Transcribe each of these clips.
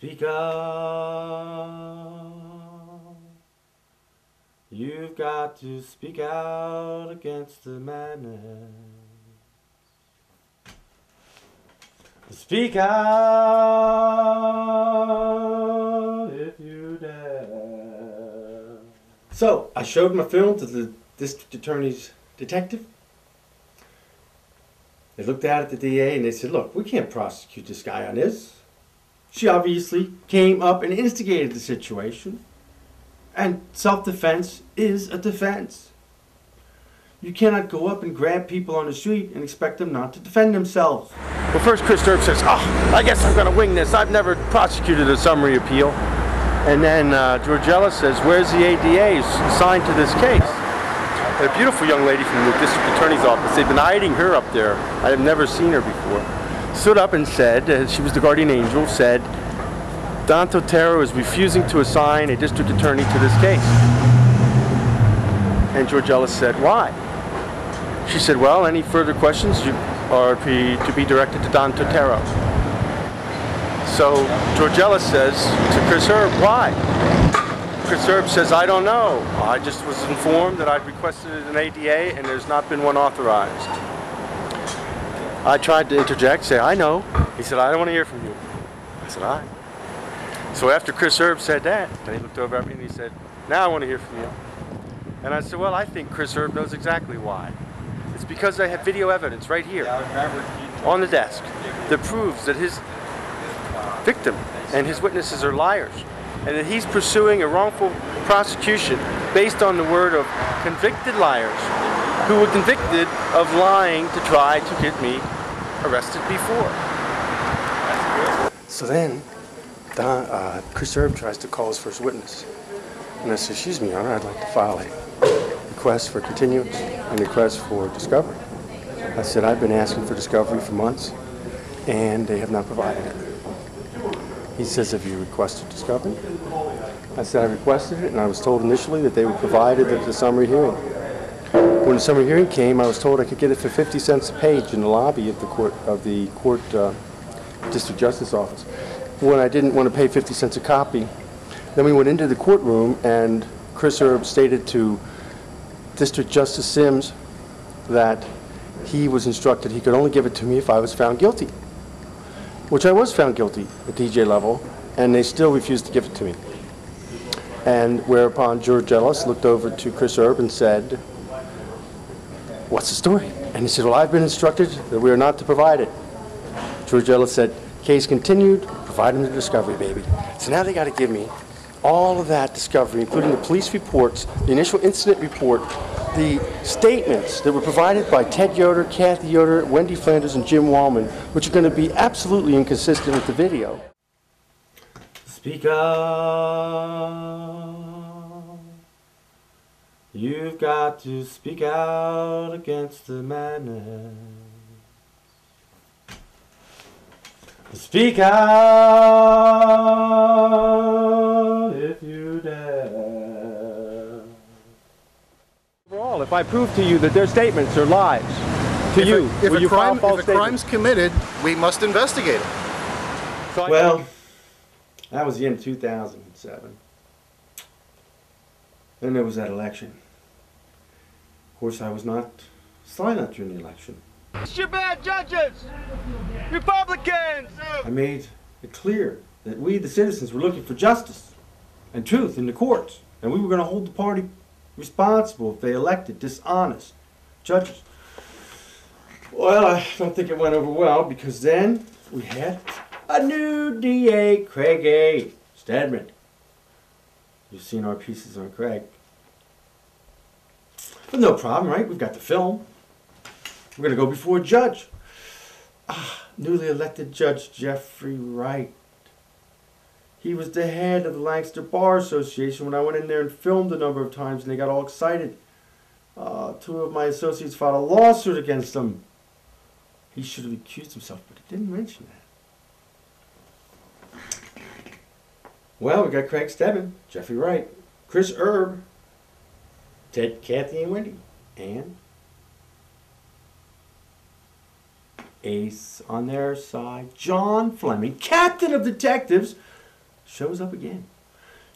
Speak out. You've got to speak out against the madness. Speak out if you dare. So, I showed my film to the district attorney's detective. They looked at it, the DA, and they said, look, we can't prosecute this guy on this. She obviously came up and instigated the situation. And self-defense is a defense. You cannot go up and grab people on the street and expect them not to defend themselves. Well, first Chris Durb says, I guess I'm going to wing this. I've never prosecuted a summary appeal. And then Georgella says, where's the ADA assigned to this case? And a beautiful young lady from the district attorney's office, they've been hiding her up there. I have never seen her before. Stood up and said, she was the guardian angel, said, Don Totero is refusing to assign a district attorney to this case. And Georgella said, why? She said, well, any further questions are to be directed to Don Totero. So Georgella says to Chris Herb, why? Chris Herb says, I don't know. I just was informed that I'd requested an ADA and there's not been one authorized. I tried to interject, say, I know. He said, I don't want to hear from you. I said, all right. So after Chris Herb said that, then he looked over at me and he said, now I want to hear from you. And I said, well, I think Chris Herb knows exactly why. It's because I have video evidence right here on the desk that proves that his victim and his witnesses are liars and that he's pursuing a wrongful prosecution based on the word of convicted liars who were convicted of lying to try to get me arrested before. So then Chris Herb tries to call his first witness. And I said, excuse me, Your Honor, I'd like to file a request for continuance and request for discovery. I said, I've been asking for discovery for months, and they have not provided it. He says, have you requested discovery? I said, I requested it, and I was told initially that they would provide it at the summary hearing. When the summary hearing came, I was told I could get it for 50 cents a page in the lobby of the court district justice office. When I didn't want to pay 50 cents a copy, then we went into the courtroom and Chris Herb stated to District Justice Sims that he was instructed he could only give it to me if I was found guilty, which I was found guilty at DJ level, and they still refused to give it to me. And whereupon Georgella looked over to Chris Herb and said, what's the story? And he said, well, I've been instructed that we are not to provide it. Georgella said, case continued, provide them the discovery, baby. So now they got to give me all of that discovery, including the police reports, the initial incident report, the statements that were provided by Ted Yoder, Kathy Yoder, Wendy Flanders, and Jim Wallman, which are going to be absolutely inconsistent with the video. Speak out. You've got to speak out against the madness. Speak out if you dare. Overall, if I prove to you that their statements are lies, if a crime's committed, we must investigate it. So well, that was in 2007. Then there was that election. Of course, I was still not during the election. You're bad judges! Republicans! I made it clear that we, the citizens, were looking for justice and truth in the courts, and we were going to hold the party responsible if they elected dishonest judges. Well, I don't think it went over well, because then we had a new DA, Craig A. Stedman. You've seen our pieces on Craig. But no problem, right? We've got the film. We're going to go before a judge. Newly elected Judge Jeffrey Wright. He was the head of the Lancaster Bar Association when I went in there and filmed a number of times, and they got all excited. Two of my associates filed a lawsuit against him. He should have accused himself, but he didn't mention that. Well, we got Craig Stedman, Jeffrey Wright, Chris Herb, Ted, Kathy, and Wendy, and Ace on their side, John Fleming, captain of detectives, shows up again.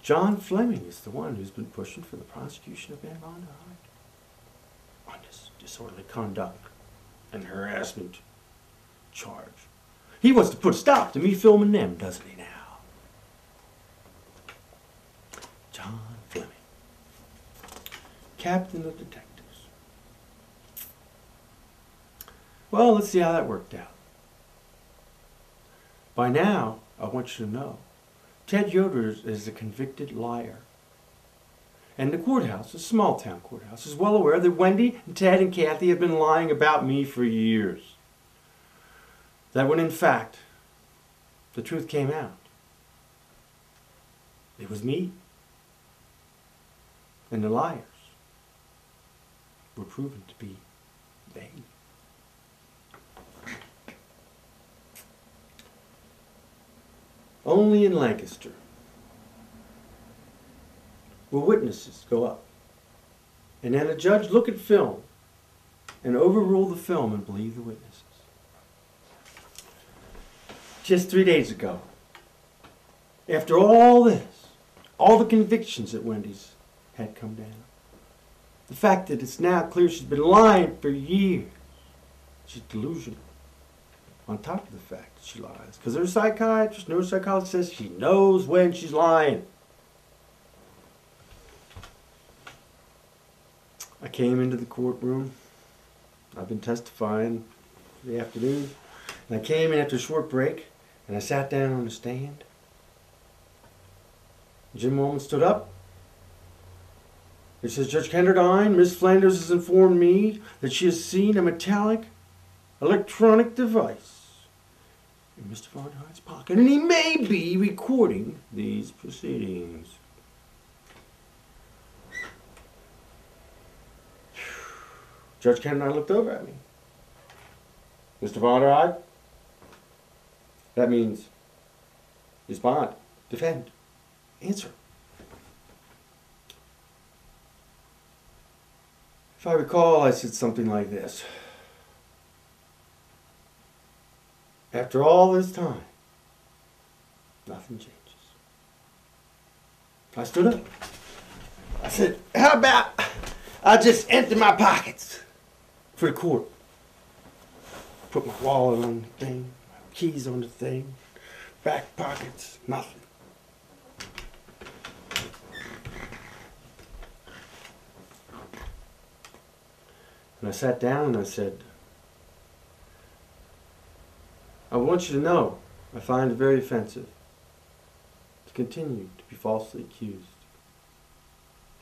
John Fleming is the one who's been pushing for the prosecution of Van Vonderheide on this disorderly conduct and harassment charge. He wants to put a stop to me filming them, doesn't he now? John Fleming, captain of detectives. Well, let's see how that worked out. By now, I want you to know, Ted Yoder is a convicted liar. And the courthouse, a small town courthouse, is well aware that Wendy and Ted and Kathy have been lying about me for years. That when in fact, the truth came out, it was me. And the liars were proven to be they. Only in Lancaster will witnesses go up and then a judge look at film and overrule the film and believe the witnesses. Just 3 days ago, after all this, all the convictions that Wendy's had come down, the fact that it's now clear she's been lying for years, she's delusional. On top of the fact that she lies. Because her psychiatrist, neuropsychologist says she knows when she's lying. I came into the courtroom. I've been testifying for the afternoon. And I came in after a short break and I sat down on the stand. Jim Woolman stood up. He says, Judge Kenderdine, Miss Flanders has informed me that she has seen a metallic electronic device in Mr. Vonderheide's pocket, and he may be recording these proceedings. Judge Kenderdine looked over at me. Mr. Vonderheide, that means respond, defend, answer. If I recall, I said something like this. After all this time, nothing changes. I stood up. I said, how about I just empty my pockets for the court? Put my wallet on the thing, my keys on the thing, back pockets, nothing. And I sat down and I said, I want you to know, I find it very offensive to continue to be falsely accused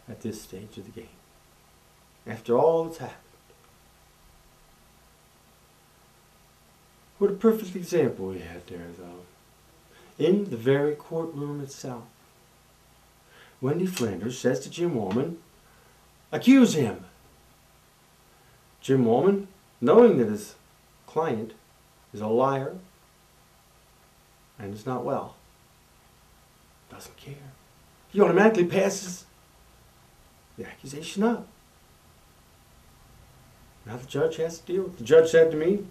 at this stage of the game. After all that's happened. What a perfect example we had there, though. In the very courtroom itself. Wendy Flanders says to Jim Woolman, accuse him. Jim Woolman, knowing that his client is a liar and is not well, doesn't care. He automatically passes the accusation up. Now the judge has to deal with it. The judge said to me,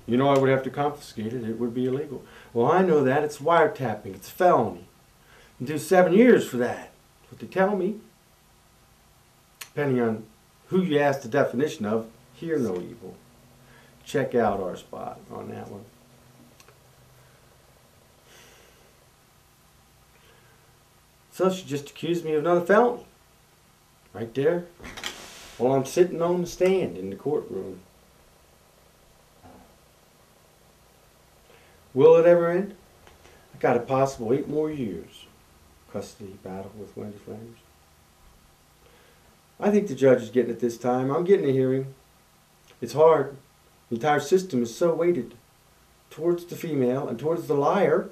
you know I would have to confiscate it. It would be illegal. Well, I know that. It's wiretapping. It's a felony. You do 7 years for that. That's what they tell me. Depending on who you ask the definition of, hear no evil. Check out our spot on that one. So she just accused me of another felony. Right there. While I'm sitting on the stand in the courtroom. Will it ever end? I got a possible 8 more years custody battle with Wendy Flanders. I think the judge is getting it this time. I'm getting a hearing. It's hard. The entire system is so weighted towards the female and towards the liar.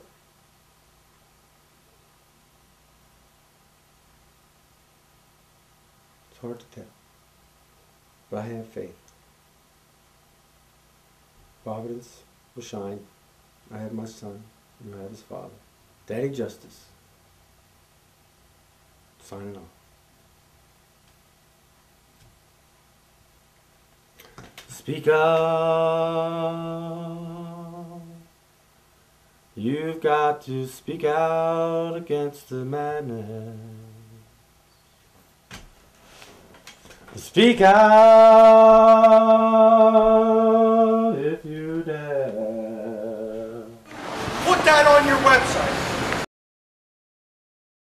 It's hard to tell. But I have faith. Providence will shine. I have my son. You have his father. Daddy Justice. Signing off. Speak up. You've got to speak out against the madness. Speak out if you dare. Put that on your website.